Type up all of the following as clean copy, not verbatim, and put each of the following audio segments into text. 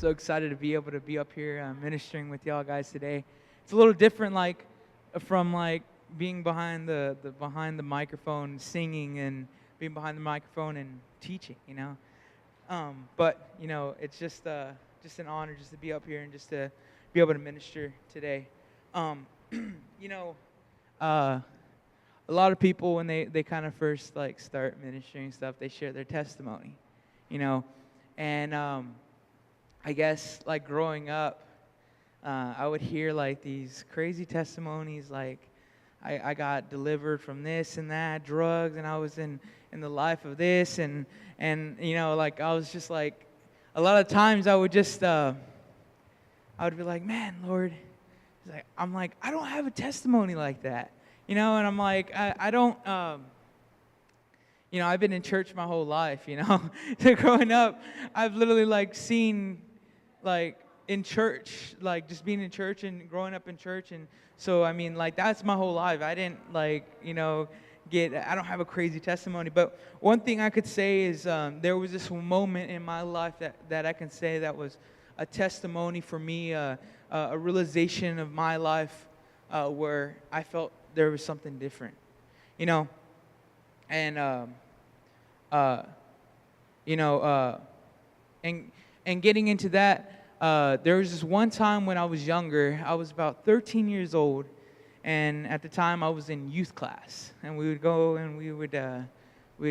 so excited to be able to be up here ministering with y'all guys today. It's a little different, like from like being behind the microphone singing and being behind the microphone and teaching, you know. But you know, it's just an honor just to be up here and just to be able to minister today. You know, uh, a lot of people when they kind of first like start ministering stuff, they share their testimony, you know, and I guess like growing up, I would hear like these crazy testimonies like I got delivered from this and that, drugs, and I was in the life of this, and you know, like I was just like, a lot of times I would just, I would be like, man, Lord, I'm like, I don't have a testimony like that, you know, and I'm like, I don't, you know, I've been in church my whole life, you know, so growing up, I've literally like seen, like, in church, like just being in church and growing up in church, and so I mean, like that's my whole life. I didn't like, you know, I don't have a crazy testimony, but one thing I could say is there was this moment in my life that I can say that was a testimony for me, a realization of my life where I felt there was something different, you know, and you know, and getting into that. There was this one time when I was younger. I was about 13 years old, and at the time I was in youth class. And we would go and we'd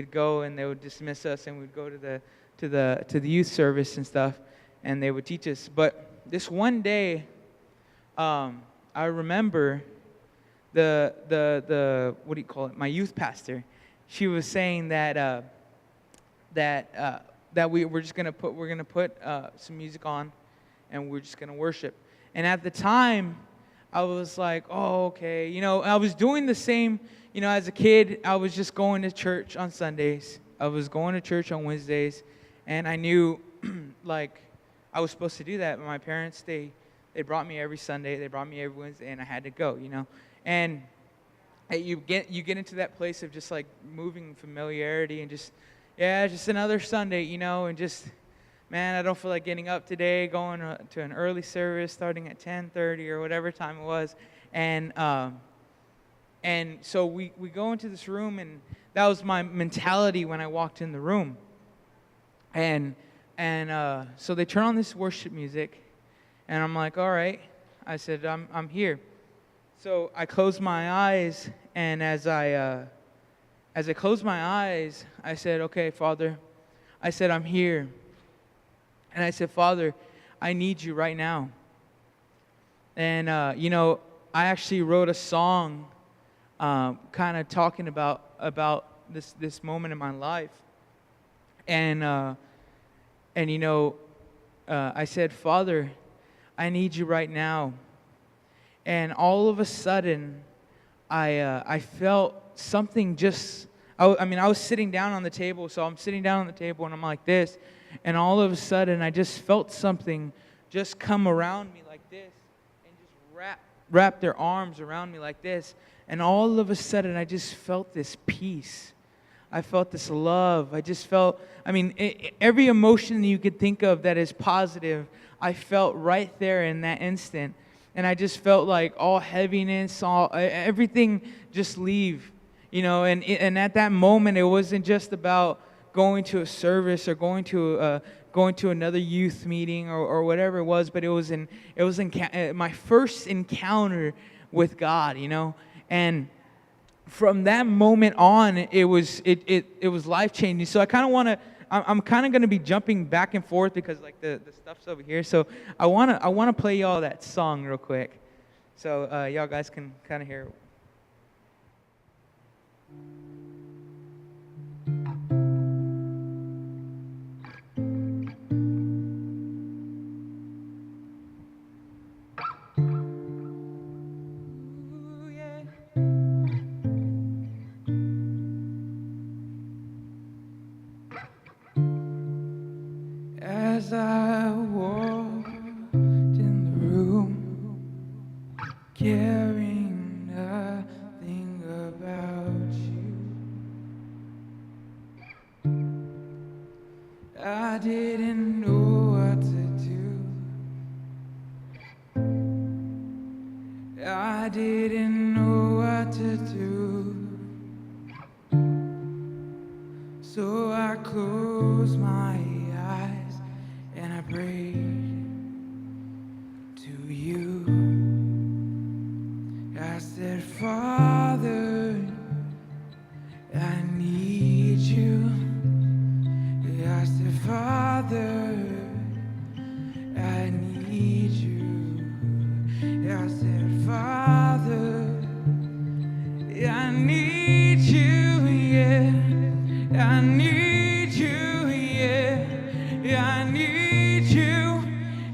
go and they would dismiss us, and we'd go to the youth service and stuff, and they would teach us. But this one day, I remember the what do you call it? My youth pastor. She was saying that we're gonna put some music on, and we're just going to worship. And at the time, I was like, oh, okay. You know, I was doing the same, you know, as a kid, I was just going to church on Sundays. I was going to church on Wednesdays. And I knew, like, I was supposed to do that. But my parents, they brought me every Sunday. They brought me every Wednesday, and I had to go, you know. And you get into that place of just, like, moving familiarity and just, yeah, just another Sunday, you know, and just... Man, I don't feel like getting up today, going to an early service starting at 10:30 or whatever time it was. And so we go into this room, and that was my mentality when I walked in the room. And so they turn on this worship music, and I'm like, all right. I said, I'm here. So I closed my eyes, and as I closed my eyes, I said, okay, Father, I said, I'm here. And I said, Father, I need you right now. And, you know, I actually wrote a song kind of talking about this moment in my life. And you know, I said, Father, I need you right now. And all of a sudden, I felt something just, I mean, I was sitting down on the table, so I'm sitting down on the table, and I'm like this. And all of a sudden, I just felt something just come around me like this and just wrap their arms around me like this. And all of a sudden, I just felt this peace. I felt this love. I just felt, I mean, every emotion you could think of that is positive, I felt right there in that instant. And I just felt like all heaviness, everything just leave. You know, and at that moment, it wasn't just about going to a service or going to another youth meeting or whatever it was, but it was my first encounter with God, you know. And from that moment on, it was life changing. So I kind of want to, I'm kind of going to be jumping back and forth because like the stuff's over here. So I want to play y'all that song real quick, so y'all guys can kind of hear it. As I walked in the room, caring nothing about you, I didn't know what to do. close my eyes and I prayed to you. I said, Father, I need you. I said, Father, I need you. I said, Father, I need you, yeah. I need you, yeah. I need you.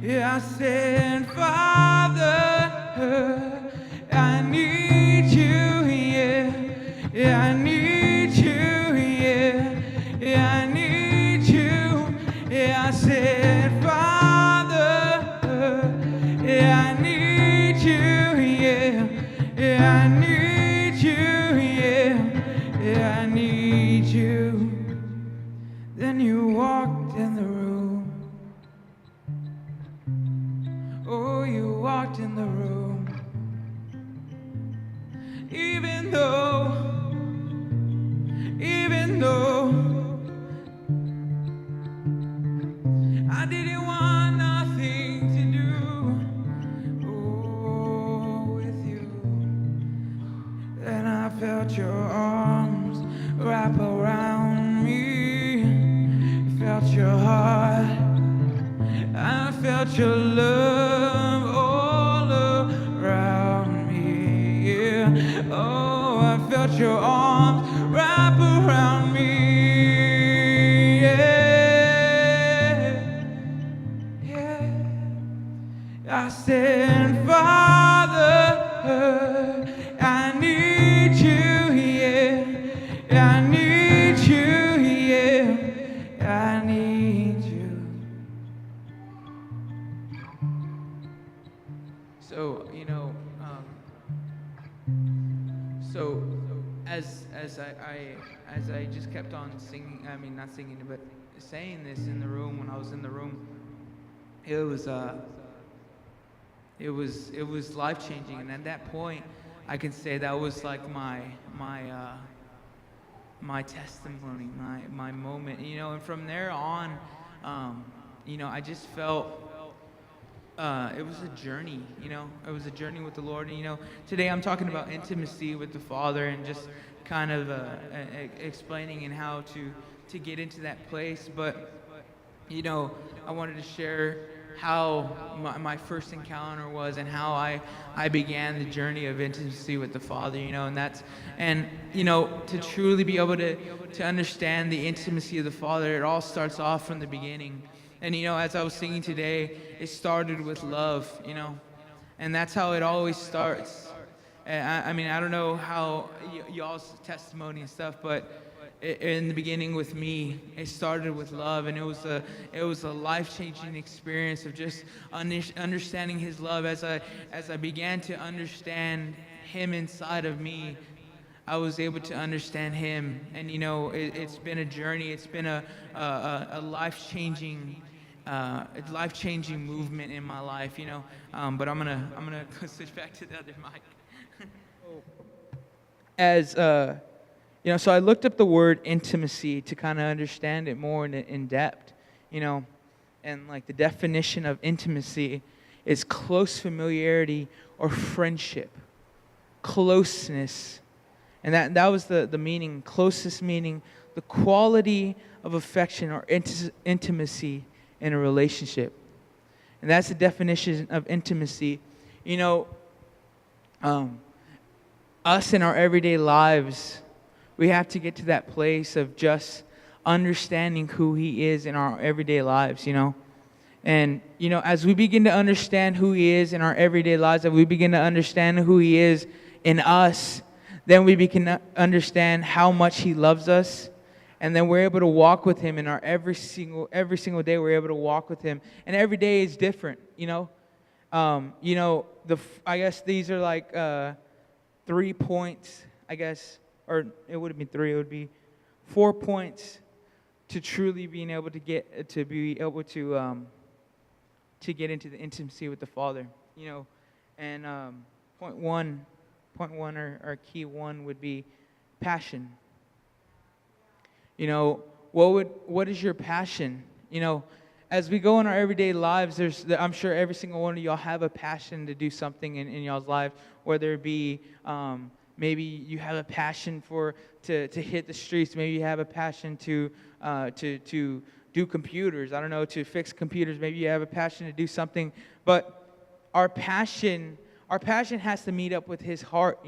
Yeah, I said, Father, I need you, yeah. Yeah, I need you, yeah. Yeah, I need you. Yeah, I said, Father, yeah, I need you, yeah. Yeah, I need you, yeah. Yeah, I need you. Then you walked in the room. Oh, you walked in the room. Even though I didn't want nothing to do, with you. Then I felt your arms wrap around me. Felt your heart. I felt your love all around me. Yeah. Oh, I felt your arms wrap around me. I said, Father, I need you, yeah. I need you, yeah. I need you. So, so as I just kept on singing, I mean not singing, but saying this in the room when I was in the room, it was life changing, and at that point, I can say that was like my testimony, my moment, and from there on, I just felt it was a journey, it was a journey with the Lord, and today I'm talking about intimacy with the Father and just kind of explaining and how to get into that place, but I wanted to share how my first encounter was and how I began the journey of intimacy with the Father, and to truly be able to understand the intimacy of the Father, it all starts off from the beginning. And as I was singing today, it started with love, and that's how it always starts. And I mean, I don't know how y'all's testimony and stuff, but in the beginning with me, it started with love, and it was a life-changing experience of just understanding His love. As I began to understand Him inside of me, I was able to understand Him, and it's been a journey. It's been a life-changing movement in my life, But I'm gonna switch back to the other mic. So I looked up the word intimacy to kind of understand it more in depth, and like the definition of intimacy is close familiarity or friendship, closeness, and that was the meaning. Closest meaning the quality of affection or intimacy in a relationship, and that's the definition of intimacy. Us in our everyday lives, we have to get to that place of just understanding who He is in our everyday lives, And, as we begin to understand who He is in our everyday lives, as we begin to understand who He is in us, then we begin to understand how much He loves us. And then we're able to walk with Him in our every single day. We're able to walk with Him, and every day is different. I guess these are like 3 points. I guess, or it wouldn't be 3. It would be 4 points to truly being able to get into the intimacy with the Father. And point one, or key one would be passion. what is your passion? As we go in our everyday lives, I'm sure every single one of y'all have a passion to do something in y'all's life, whether it be maybe you have a passion to hit the streets, maybe you have a passion to do computers, I don't know, to fix computers, maybe you have a passion to do something, but our passion has to meet up with His heart,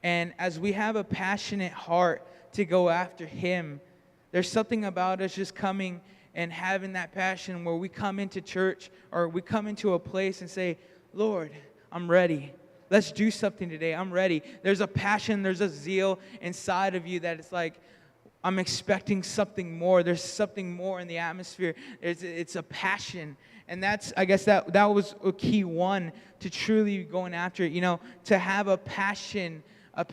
and as we have a passionate heart to go after Him, there's something about us just coming and having that passion where we come into church or we come into a place and say, Lord, I'm ready. Let's do something today. I'm ready. There's a passion, there's a zeal inside of you that it's like, I'm expecting something more. There's something more in the atmosphere. It's a passion. And I guess that was a key one to truly going after it, to have a passion, a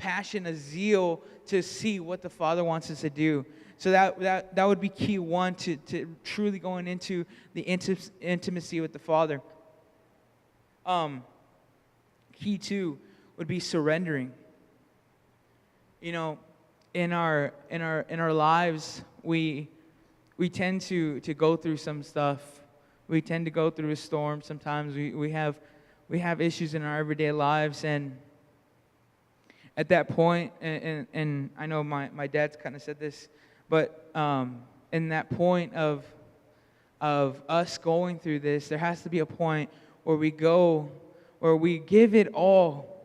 zeal to see what the Father wants us to do. So that would be key one to truly going into the intimacy with the Father. Key two would be surrendering. In our lives, we tend to go through some stuff. We tend to go through a storm. Sometimes we have issues in our everyday lives, and at that point, and I know my dad's kind of said this, but in that point of us going through this, there has to be a point where we give it all.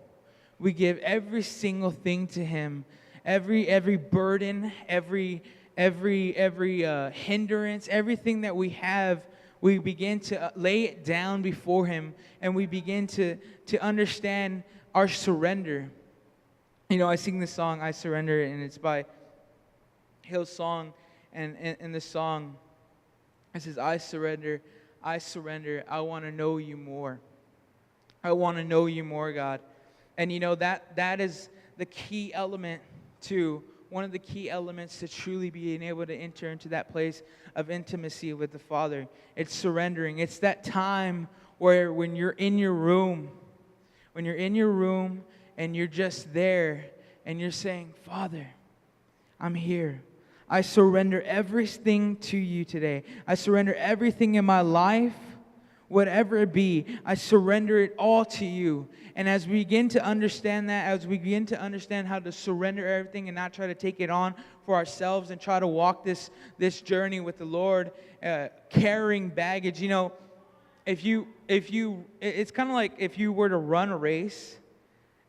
We give every single thing to Him, every burden, every hindrance, everything that we have. We begin to lay it down before Him, and we begin to understand our surrender. I sing this song, "I Surrender," and it's by Hillsong, and in the song, it says, I surrender, I want to know You more. I want to know You more, God. And that is the key element one of the key elements to truly being able to enter into that place of intimacy with the Father. It's surrendering. It's that time where when you're in your room and you're just there and you're saying, Father, I'm here. I surrender everything to You today. I surrender everything in my life, whatever it be. I surrender it all to You. And as we begin to understand that, as we begin to understand how to surrender everything and not try to take it on for ourselves and try to walk this journey with the Lord, carrying baggage, it's kind of like if you were to run a race,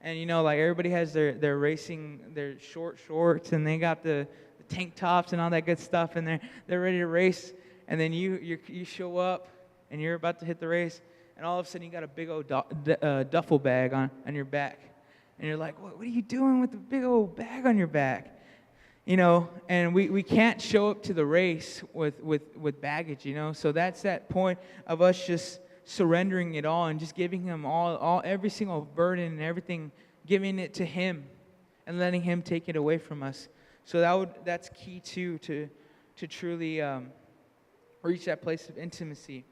and like everybody has their racing, their short shorts, and they got the tank tops and all that good stuff, and they're ready to race, and then you show up and you're about to hit the race, and all of a sudden you got a big old duffel bag on your back, and you're like, what are you doing with the big old bag on your back? And we can't show up to the race with baggage, so that's that point of us just surrendering it all and just giving Him all every single burden and everything, giving it to Him and letting Him take it away from us. So that's key too, to truly reach that place of intimacy.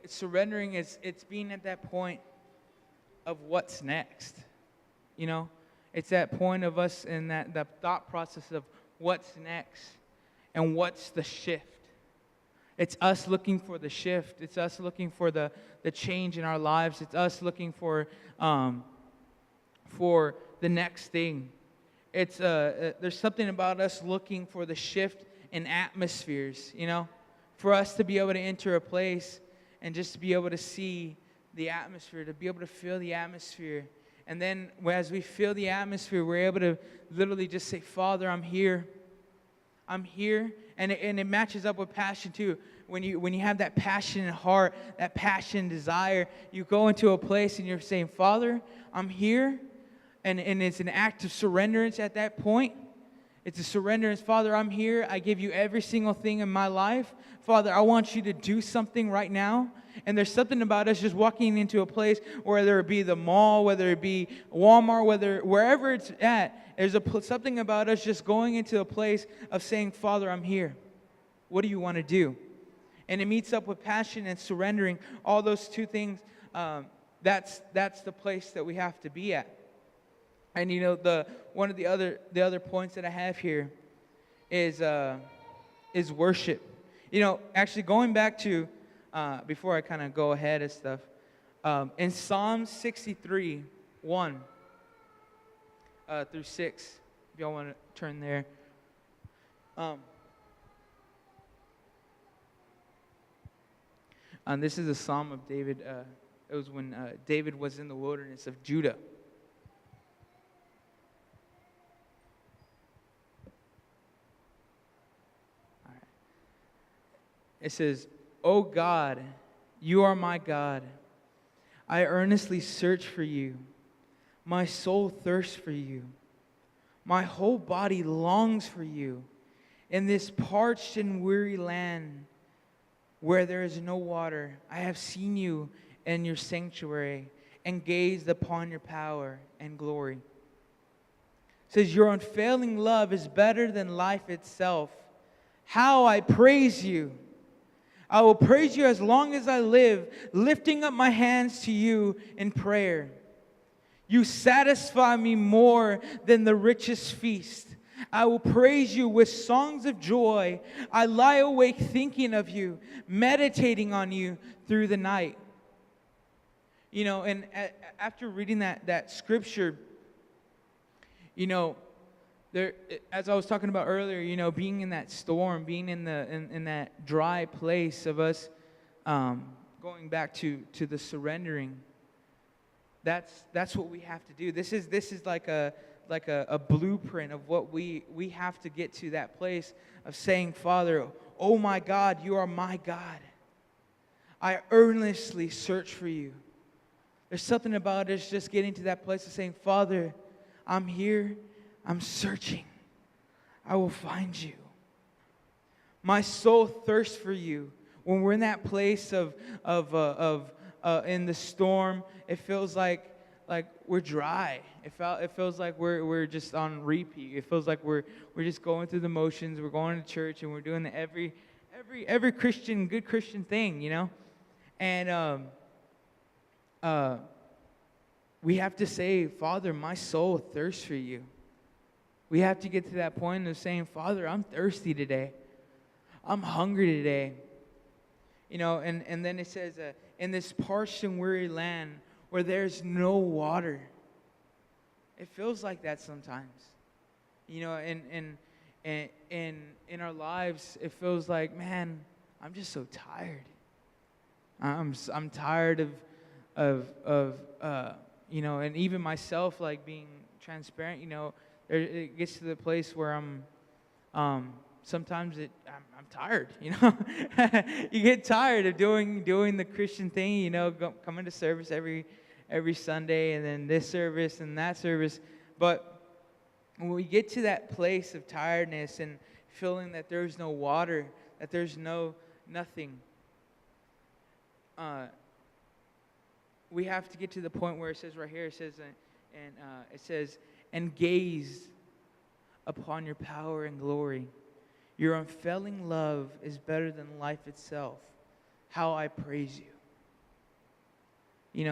Surrendering it's being at that point of what's next. It's that point of us in the thought process of what's next and what's the shift. It's us looking for the shift. It's us looking for the change in our lives. It's us looking for the next thing. It's there's something about us looking for the shift in atmospheres, for us to be able to enter a place and just to be able to see the atmosphere, to be able to feel the atmosphere. And then as we feel the atmosphere, we're able to literally just say, Father, I'm here. I'm here. And it matches up with passion too. When you have that passionate heart, that passion, desire, you go into a place and you're saying, Father, I'm here. And it's an act of surrenderance at that point. It's a surrenderance. Father, I'm here. I give You every single thing in my life. Father, I want You to do something right now. And there's something about us just walking into a place, whether it be the mall, whether it be Walmart, wherever it's at, there's something about us just going into a place of saying, Father, I'm here. What do You want to do? And it meets up with passion and surrendering. All those two things that's the place that we have to be at. And one of the other points that I have here is worship. Actually going back to before I kind of go ahead and stuff, in Psalm 63, 1 through 6, if y'all want to turn there. This is a Psalm of David. It was when David was in the wilderness of Judah. All right. It says, "O God, you are my God. I earnestly search for you. My soul thirsts for you. My whole body longs for you in this parched and weary land where there is no water. I have seen you in your sanctuary and gazed upon your power and glory." It says, "Your unfailing love is better than life itself. How I praise you. I will praise you as long as I live, lifting up my hands to you in prayer. You satisfy me more than the richest feast. I will praise you with songs of joy. I lie awake thinking of you, meditating on you through the night." And after reading that scripture, there, as I was talking about earlier, being in that storm, being in that dry place of us going back to the surrendering. That's what we have to do. This is like a blueprint of what we have to get to, that place of saying, "Father, oh my God, you are my God. I earnestly search for you." There's something about us just getting to that place of saying, "Father, I'm here. I'm searching. I will find you. My soul thirsts for you." When we're in that place of in the storm, it feels like we're dry. It feels like we're just on repeat. It feels like we're just going through the motions. We're going to church and we're doing every good Christian thing, And we have to say, "Father, my soul thirsts for you." We have to get to that point of saying, "Father, I'm thirsty today. I'm hungry today." And then it says, "In this parched and weary land where there's no water." It feels like that sometimes. In our lives, it feels like, man, I'm just so tired. I'm tired of and even myself, like being transparent, it gets to the place where I'm sometimes I'm tired, You get tired of doing the Christian thing, coming to service every Sunday, and then this service and that service. But when we get to that place of tiredness and feeling that there's no water, that there's nothing, we have to get to the point where it says right here, it says, "And gaze upon your power and glory. Your unfailing love is better than life itself. How I praise you."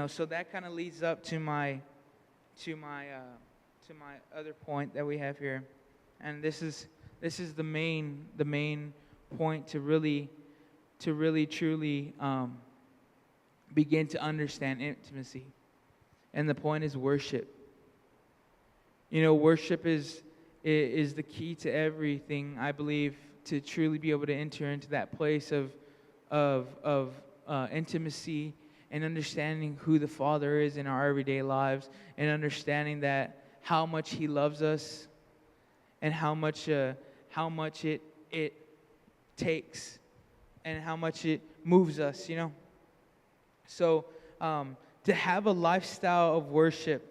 So that kind of leads up to my other point that we have here, and this is the main point to really truly begin to understand intimacy, and the point is worship. Worship is the key to everything, I believe, to truly be able to enter into that place of intimacy and understanding who the Father is in our everyday lives, and understanding that how much He loves us, and how much it takes, and how much it moves us. So to have a lifestyle of worship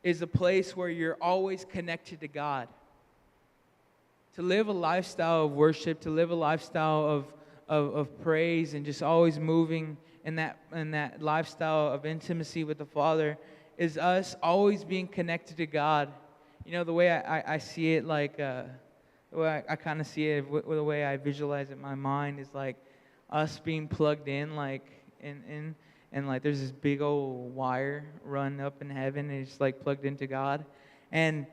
is a place where you're always connected to God. To live a lifestyle of worship, to live a lifestyle of praise, and just always moving in that lifestyle of intimacy with the Father, is us always being connected to God. The way I see it, like the way I kind of see it, the way I visualize it in my mind, is like us being plugged in, like in and like there's this big old wire run up in heaven, and it's like plugged into God, and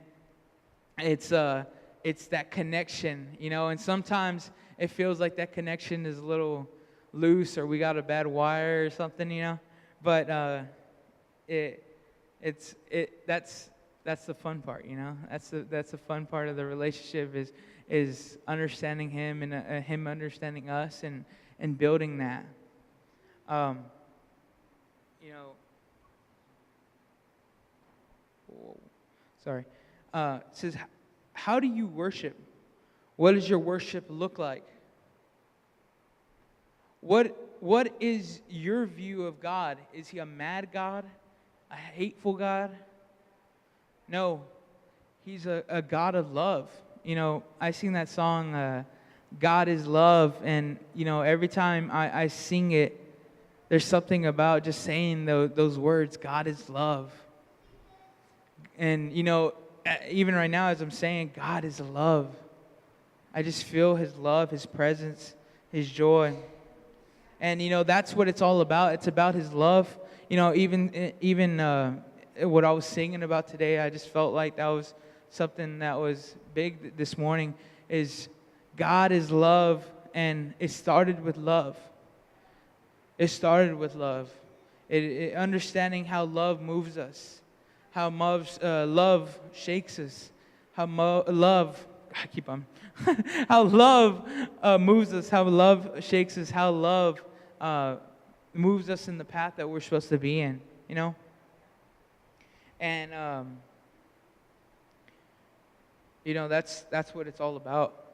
it's that connection, you know. And sometimes it feels like that connection is a little loose, or we got a bad wire or something, you know. But that's the fun part, you know. That's the fun part of the relationship is understanding Him and Him understanding us and building that. You know. Whoa, sorry. It says, how do you worship? What does your worship look like? What is your view of God? Is He a mad God? A hateful God? No. He's a God of love. You know, I sing that song, God is Love, and, you know, every time I sing it, there's something about just saying those words, God is love. And, you know, even right now as I'm saying, God is love, I just feel His love, His presence, His joy. And, you know, that's what it's all about. It's about His love. You know, even what I was singing about today, I just felt like that was something that was big this morning, is God is love, and it started with love. It started with love. Understanding how love moves us, how love shakes us, how love, I keep on, how love moves us, how love shakes us, how love moves us in the path that we're supposed to be in, you know? And, you know, that's what it's all about.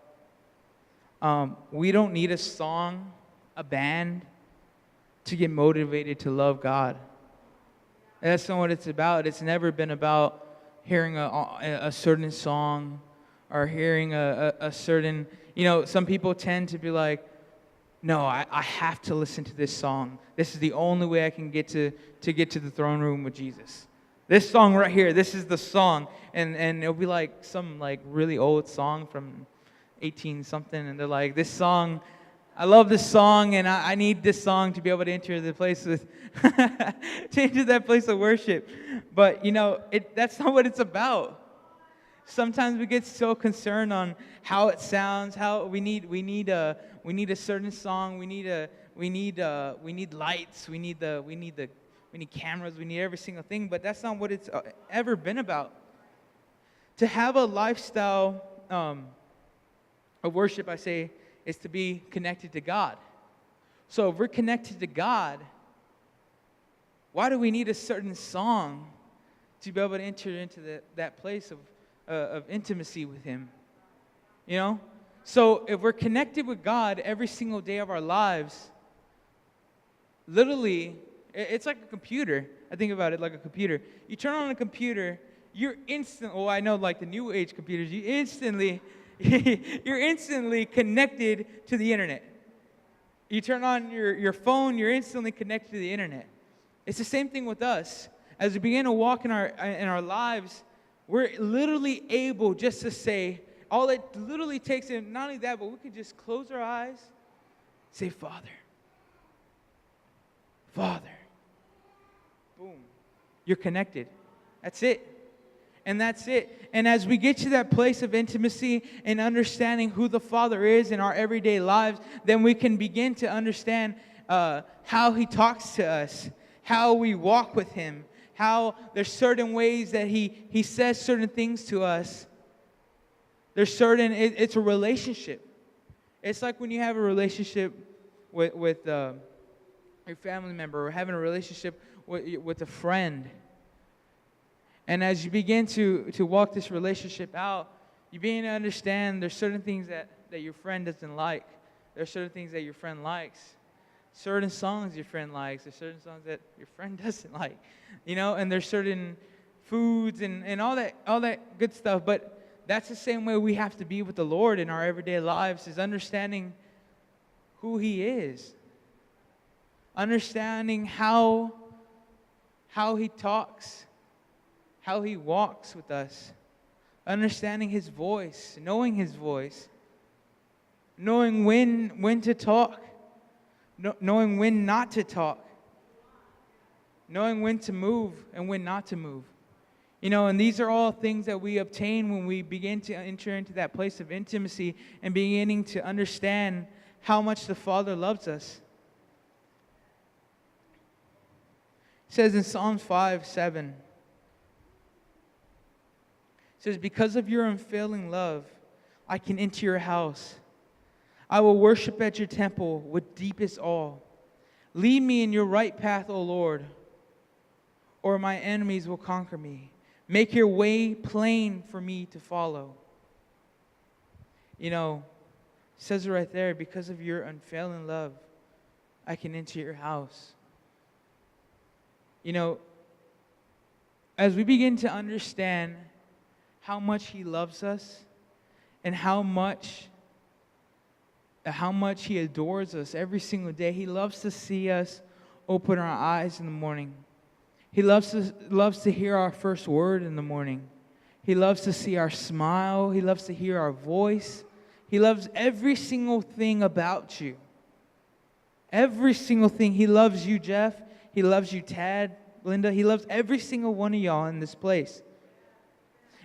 We don't need a song, a band, to get motivated to love God. That's not what it's about. It's never been about hearing a certain song or hearing a certain, you know, some people tend to be like, no, I have to listen to this song. This is the only way I can get to the throne room with Jesus. This song right here, this is the song. And it'll be like some like really old song from 18 something, and they're like, this song, I love this song, and I need this song to be able to enter the place with, to enter that place of worship. But, you know, that's not what it's about. Sometimes we get so concerned on how it sounds, how we need a certain song, we need lights, we need cameras, we need every single thing, but that's not what it's ever been about. To have a lifestyle of worship, I say, is to be connected to God. So if we're connected to God, why do we need a certain song to be able to enter into that place of intimacy with Him? You know? So if we're connected with God every single day of our lives, literally, it's like a computer. I think about it like a computer. You turn on a computer, you're I know like the new age computers, you're instantly connected to the internet. You turn on your phone, you're instantly connected to the internet. It's the same thing with us. As we begin to walk in our lives, we're literally able just to say, all it literally takes, and not only that, but we can just close our eyes, say, Father. Father. Boom. You're connected. That's it. And that's it. And as we get to that place of intimacy and understanding who the Father is in our everyday lives, then we can begin to understand how He talks to us, how we walk with Him, how there's certain ways that He says certain things to us. It's a relationship. It's like when you have a relationship with your family member, or having a relationship with a friend. And as you begin to walk this relationship out, you begin to understand there's certain things that your friend doesn't like. There's certain things that your friend likes. Certain songs your friend likes. There's certain songs that your friend doesn't like. You know, and there's certain foods and all that good stuff. But that's the same way we have to be with the Lord in our everyday lives, is understanding who He is. Understanding how He talks, how He walks with us, understanding His voice, knowing His voice, knowing when to talk, knowing when not to talk, knowing when to move and when not to move. And these are all things that we obtain when we begin to enter into that place of intimacy and beginning to understand how much the Father loves us. It says in Psalms 5:7, it says, because of your unfailing love, I can enter your house. I will worship at your temple with deepest awe. Lead me in your right path, O Lord, or my enemies will conquer me. Make your way plain for me to follow. It says it right there, because of your unfailing love, I can enter your house. As we begin to understand how much He loves us and how much He adores us every single day, He loves to see us open our eyes in the morning. He loves to hear our first word in the morning. He loves to see our smile. He loves to hear our voice. He loves every single thing about you. Every single thing. He loves you, Jeff. He loves you, Tad, Linda. He loves every single one of y'all in this place.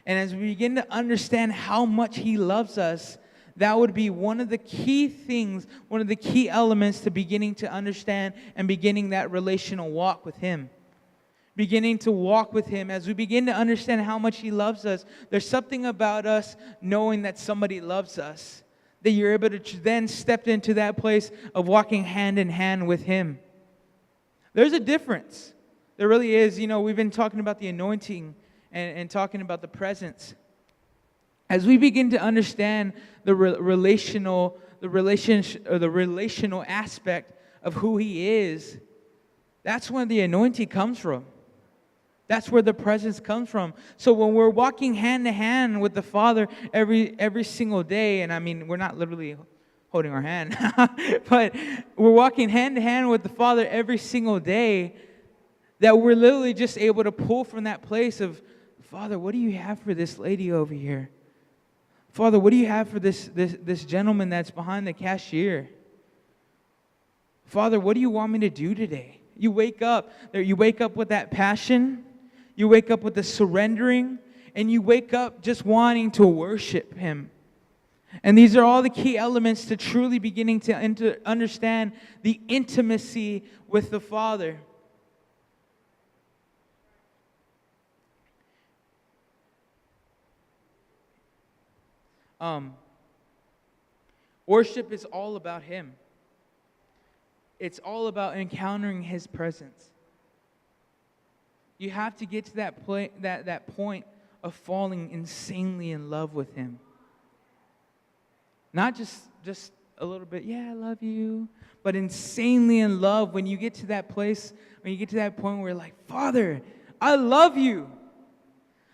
And as we begin to understand how much He loves us, that would be one of the key things, one of the key elements to beginning to understand and beginning that relational walk with Him. Beginning to walk with Him, as we begin to understand how much He loves us, there's something about us knowing that somebody loves us, that you're able to then step into that place of walking hand in hand with Him. There's a difference. There really is. We've been talking about the anointing and talking about the presence. As we begin to understand the relational aspect of who He is, that's where the anointing comes from. That's where the presence comes from. So when we're walking hand to hand with the Father every single day, and I mean, we're not literally holding our hand, but we're walking hand to hand with the Father every single day, that we're literally just able to pull from that place of, Father, what do you have for this lady over here? Father, what do you have for this gentleman that's behind the cashier? Father, what do you want me to do today? You wake up with that passion. You wake up with the surrendering, and you wake up just wanting to worship Him. And these are all the key elements to truly beginning to understand the intimacy with the Father. Worship is all about Him. It's all about encountering His presence. You have to get to that point of falling insanely in love with Him. Not just a little bit, yeah, I love you, but insanely in love. When you get to that place, when you get to that point where you're like, Father, I love you.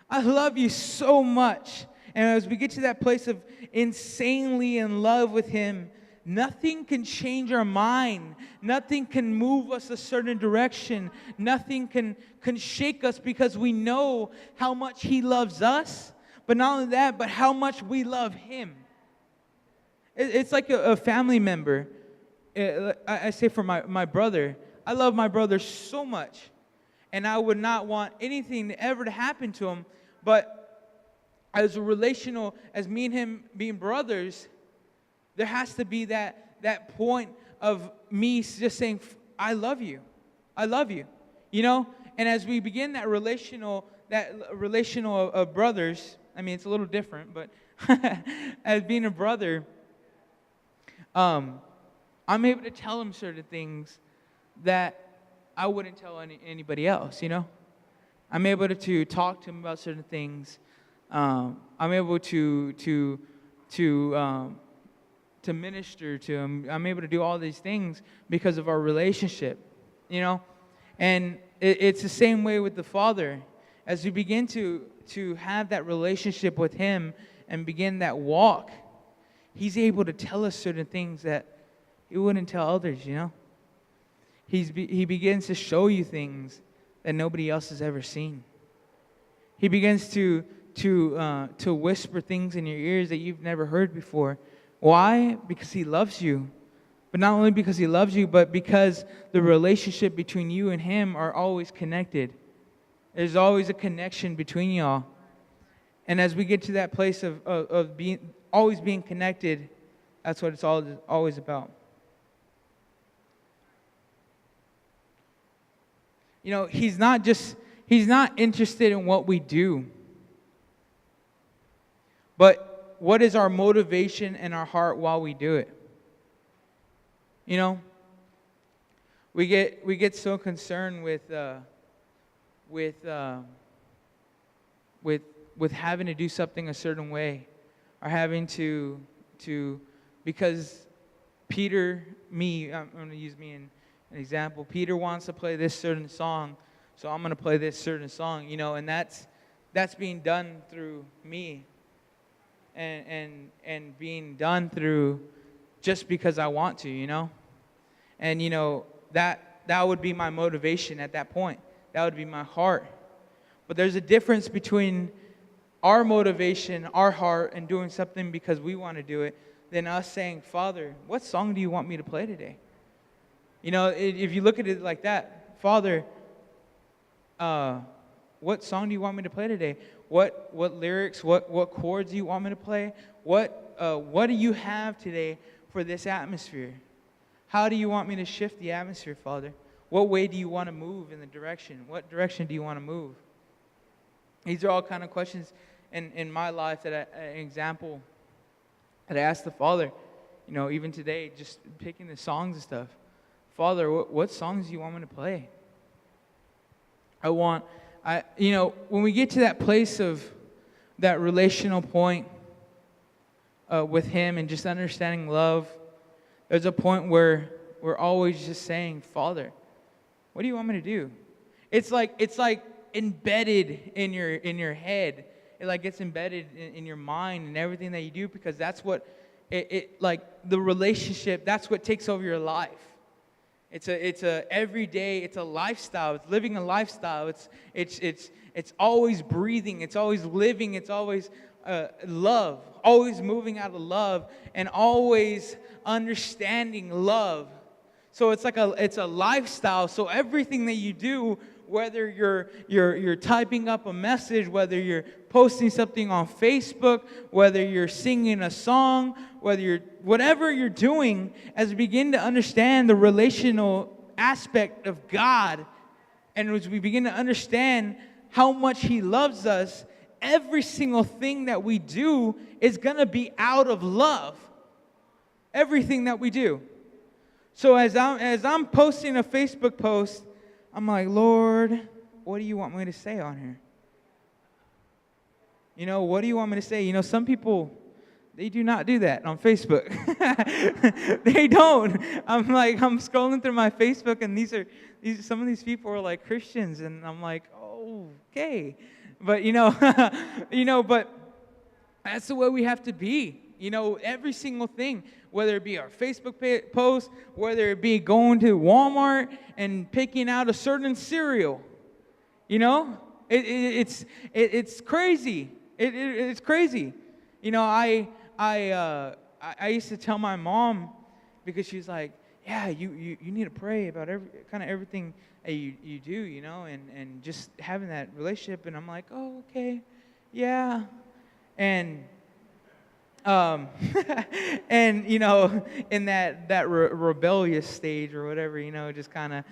I love you so much. And as we get to that place of insanely in love with Him, nothing can change our mind. Nothing can move us a certain direction. Nothing can shake us, because we know how much He loves us. But not only that, but how much we love Him. It's like a family member. I say for my brother, I love my brother so much. And I would not want anything ever to happen to him. But as me and him being brothers, there has to be that point of me just saying, I love you. I love you. And as we begin that relational of brothers, I mean, it's a little different, but as being a brother, I'm able to tell him certain things that I wouldn't tell anybody else, I'm able to talk to him about certain things. I'm able to minister to him. I'm able to do all these things because of our relationship, And it's the same way with the Father. As we begin to have that relationship with Him and begin that walk, He's able to tell us certain things that He wouldn't tell others, He begins to show you things that nobody else has ever seen. He begins to whisper things in your ears that you've never heard before. Why? Because He loves you. But not only because he loves you, but because the relationship between you and him are always connected. There's always a connection between y'all. And as we get to that place of being always being connected, that's what it's always about. You know, he's not interested in what we do, but what is our motivation and our heart while we do it. You know, we get so concerned with having to do something a certain way, or having to because I'm going to use me in an example. Peter wants to play this certain song, so I'm going to play this certain song. You know, and that's being done through me, and being done through just because I want to, you know. And you know, that would be my motivation at that point. That would be my heart. But there's a difference between our motivation, our heart, and doing something because we want to do it, than us saying, Father, what song do you want me to play today? You know, if you look at it like that, Father, what song do you want me to play today? What lyrics, what chords do you want me to play? What do you have today for this atmosphere? How do you want me to shift the atmosphere, Father? What way do you want to move in the direction? What direction do you want to move? These are all kind of questions in my life an example that I asked the Father, you know, even today, just picking the songs and stuff. Father, what songs do you want me to play? You know, when we get to that place of that relational point with Him and just understanding love, there's a point where we're always just saying, Father, what do you want me to do? It's like embedded in your head. It like gets embedded in your mind and everything that you do, because that's what it like the relationship. That's what takes over your life. It's a everyday. It's a lifestyle. It's living a lifestyle. It's always breathing. It's always living. It's always love. Always moving out of love and always understanding love. So it's a lifestyle. So everything that you do, whether you're typing up a message, whether you're posting something on Facebook, whether you're singing a song, whatever you're doing, as we begin to understand the relational aspect of God, and as we begin to understand how much He loves us, every single thing that we do is going to be out of love. Everything that we do. So as I'm posting a Facebook post, I'm like, Lord, what do you want me to say on here? You know, what do you want me to say? You know, some people, they do not do that on Facebook. They don't. I'm scrolling through my Facebook, and some of these people are like Christians, and I'm like, oh, okay. But but that's the way we have to be. You know, every single thing, whether it be our Facebook post, whether it be going to Walmart and picking out a certain cereal, you know, it's crazy. It's crazy. You know, I used to tell my mom, because she's like, yeah, you need to pray about everything that you do, you know, and just having that relationship. And I'm like, oh, okay, yeah, and and you know, in that rebellious stage or whatever, you know, just kind of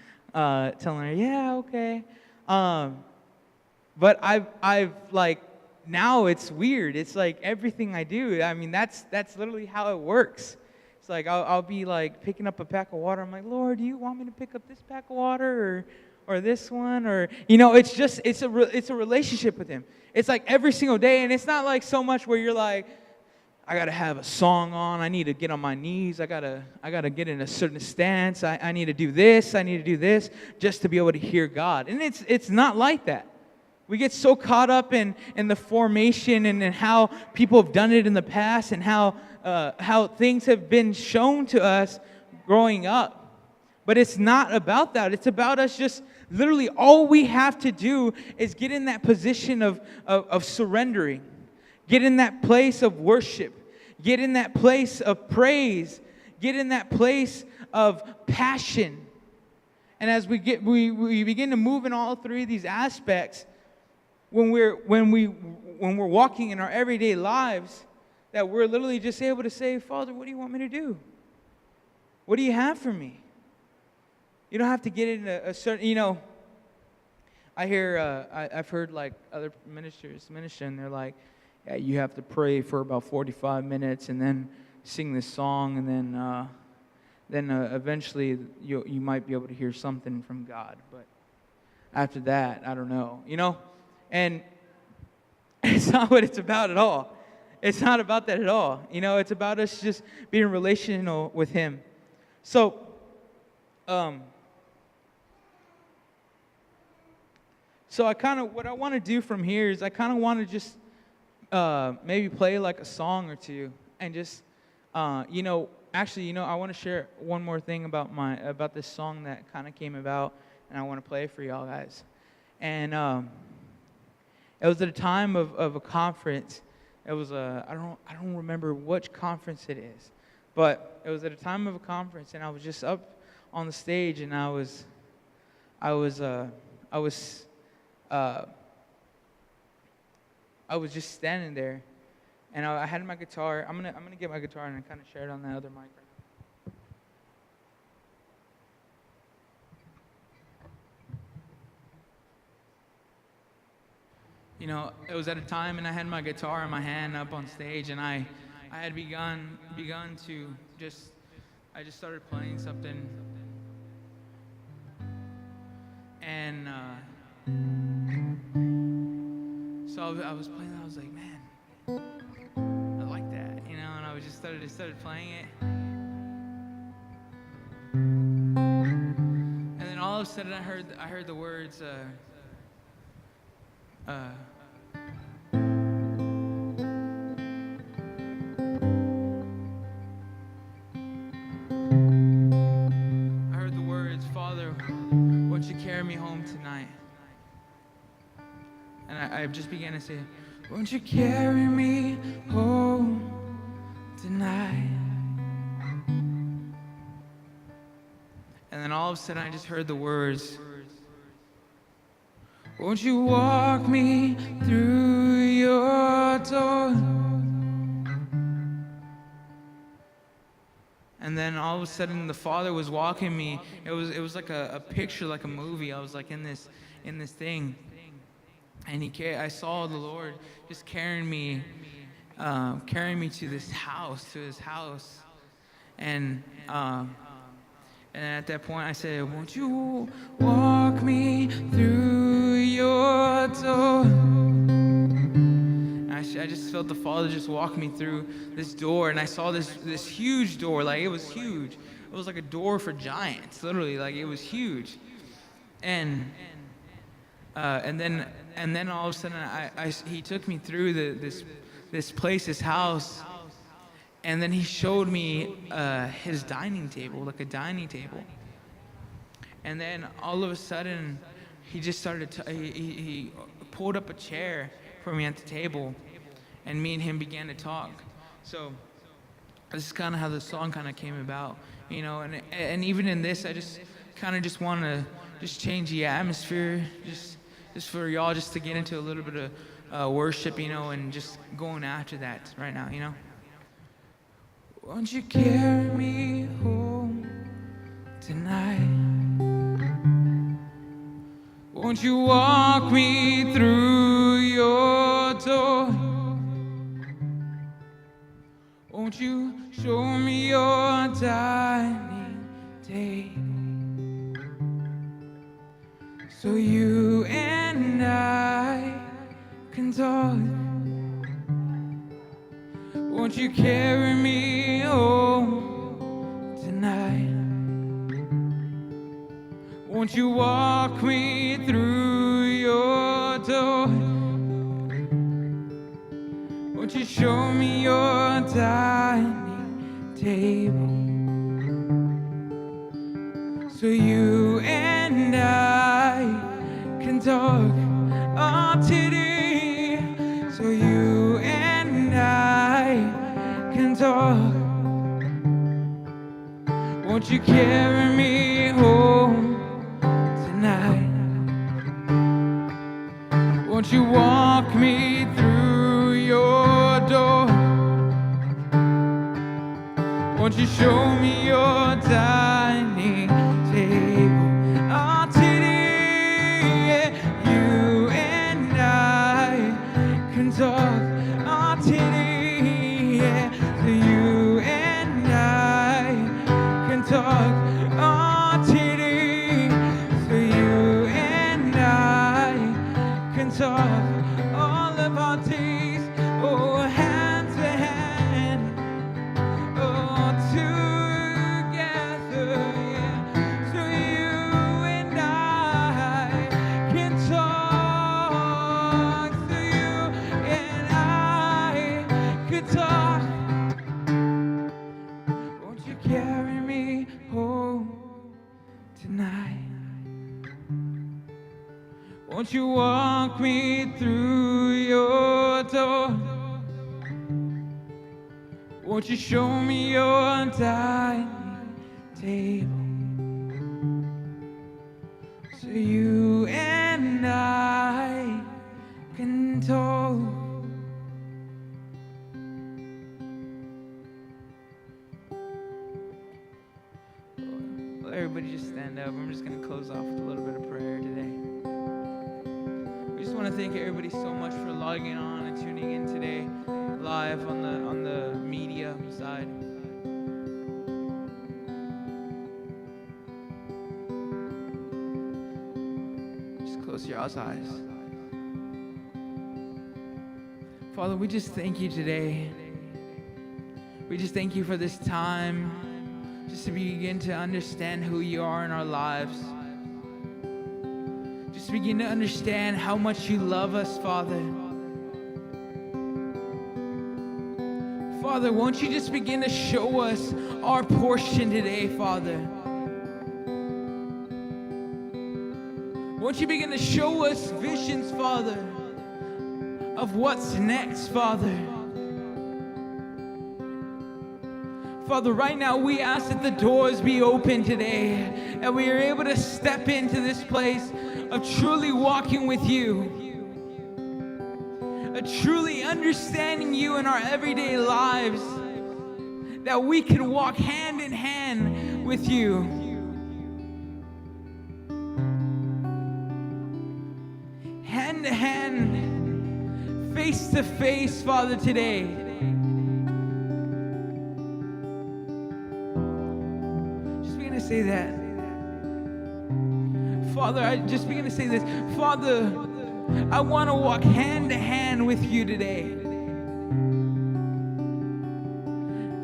telling her, yeah, okay, but I've like, now it's weird. It's like everything I do, I mean, that's literally how it works. It's like I'll be like picking up a pack of water. I'm like, Lord, do you want me to pick up this pack of water or this one? Or, you know, it's a relationship with Him. It's like every single day, and it's not like so much where you're like, I gotta have a song on. I need to get on my knees. I gotta get in a certain stance. I need to do this. I need to do this just to be able to hear God. And it's not like that. We get so caught up in the formation and how people have done it in the past, and how things have been shown to us growing up. But it's not about that. It's about us just literally, all we have to do is get in that position of surrendering. Get in that place of worship. Get in that place of praise. get in that place of passion. And as we begin to move in all three of these aspects, when we're walking in our everyday lives, that we're literally just able to say, Father, what do you want me to do? What do you have for me? You don't have to get into a certain, I've heard like other ministers minister, and they're like, yeah, you have to pray for about 45 minutes and then sing this song, and then eventually you might be able to hear something from God. But after that, I don't know, And it's not what it's about at all. It's not about that at all. It's about us just being relational with Him. So, what I want to do from here is I kind of want to just maybe play like a song or two, and just, I want to share one more thing about this song that kind of came about, and I want to play for y'all guys. And it was at a time of a conference. It was I don't remember which conference it is, but it was at a time of a conference, and I was just up on the stage, and I was just standing there, and I had my guitar. I'm gonna get my guitar and kind of share it on that other mic right now. It was at a time, and I had my guitar in my hand up on stage, and I had begun to I just started playing something, and so I was playing. I was like, man, I like that, and I was just started playing it, and then all of a sudden I heard the words. I heard the words, Father, won't you carry me home tonight? And I just began to say, won't you carry me home tonight? And then all of a sudden I just heard the words, won't you walk me through your door? And then all of a sudden the Father was walking me. It was like a picture, like a movie. I was like in this thing, and I saw the Lord just carrying me to this house, to His house, and at that point I said, won't you walk me through your door? I just felt the Father just walk me through this door, and I saw this huge door. Like, it was huge. It was like a door for giants, literally. Like, it was huge. And then all of a sudden He took me through this place, this house, and then He showed me His dining table, like a dining table. And then all of a sudden He just started he pulled up a chair for me at the table, and me and Him began to talk. So this is kind of how the song kind of came about, and even in this, I just want to just change the atmosphere, just for y'all, just to get into a little bit of worship, and just going after that right now, Won't you carry me home tonight? Won't you walk me through your door? Won't you show me your dining table, so you and I can talk? Won't you carry me home tonight? Won't you walk me through your door? Won't you show me your dining table, so you and I can talk? Oh, today, so you and I can talk. Won't you carry me home tonight? Won't you walk me through your door? Won't you show me your dining table? Oh, today, you and I can talk. Oh, today, so you and I can talk. Oh, today, so you and I can talk. All of our days, oh, hand to hand. Oh, together, yeah. So you and I can talk. So you and I can talk. Won't you carry me home tonight? Won't you walk me through your door? Won't you show me your dining table? So you and I can talk. Well, everybody just stand up. I'm just going to close off with a little bit of prayer today. We just want to thank everybody so much for logging on and tuning in today live on the media side. Just close your eyes. Father, we just thank you today. We just thank you for this time, just to begin to understand who you are in our lives. Just begin to understand how much you love us, Father. Father, won't you just begin to show us our portion today, Father? Won't you begin to show us visions, Father, of what's next, Father? Father, right now we ask that the doors be open today, and we are able to step into this place of truly walking with you. Truly understanding you in our everyday lives, that we can walk hand in hand with you. Hand to hand, face to face, Father, today. Just begin to say that. Father, I just begin to say this. Father, I want to walk hand to hand with you today.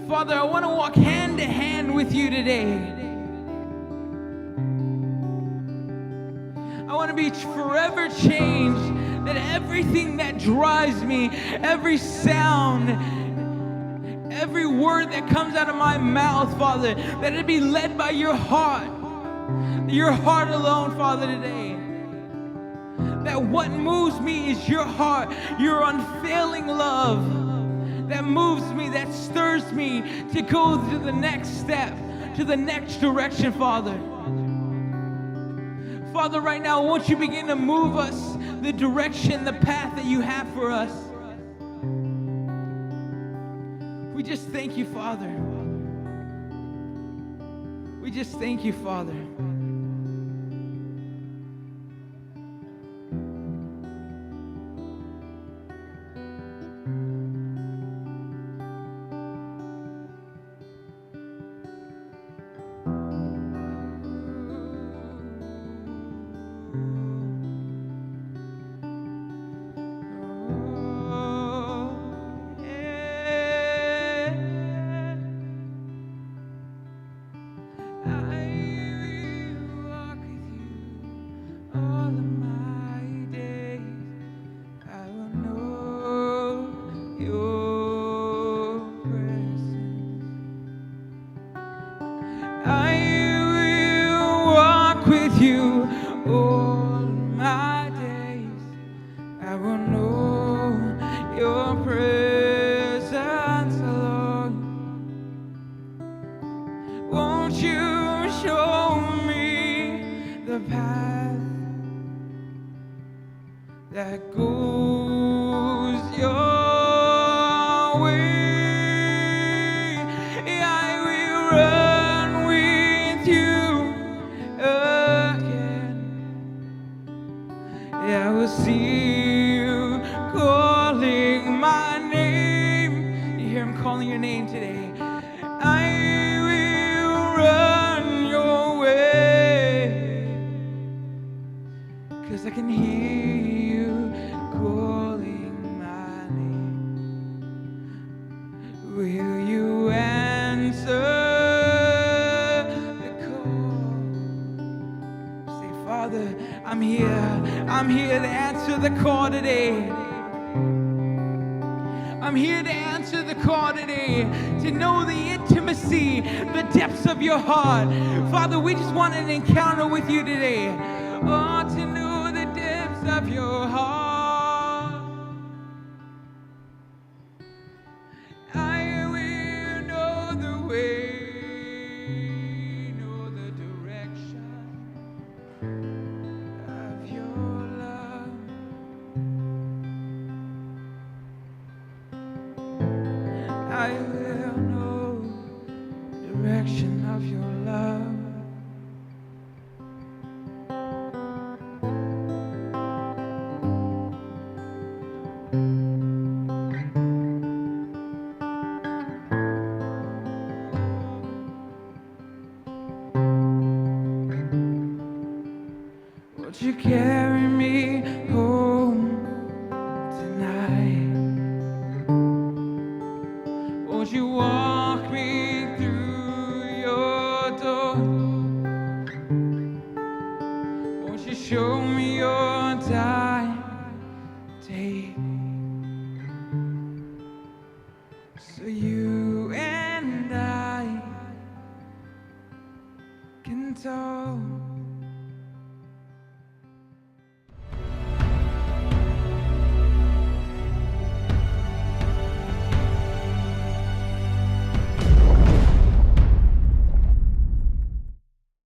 Father, I want to walk hand to hand with you today. I want to be forever changed, that everything that drives me, every sound, every word that comes out of my mouth, Father, that it be led by your heart alone, Father, today. That what moves me is your heart, your unfailing love that moves me, that stirs me to go to the next step, to the next direction, Father. Father, right now, won't you begin to move us the direction, the path that you have for us? We just thank you, Father. We just thank you, Father. the path that goes your way. I will run with you again. I will see you calling my name. You hear him calling your name today. I will run your way, 'cause I can hear you calling my name. Will you answer the call? Say, Father, I'm here. I'm here to answer the call today. I'm here to answer the call today, to know the intimacy, the depths of your heart. Father, we just want an encounter with you today. Oh, to know the depths of your heart. I will know the way, know the direction of your love. I will know the direction of your love. Won't you carry me home tonight? Won't you walk me through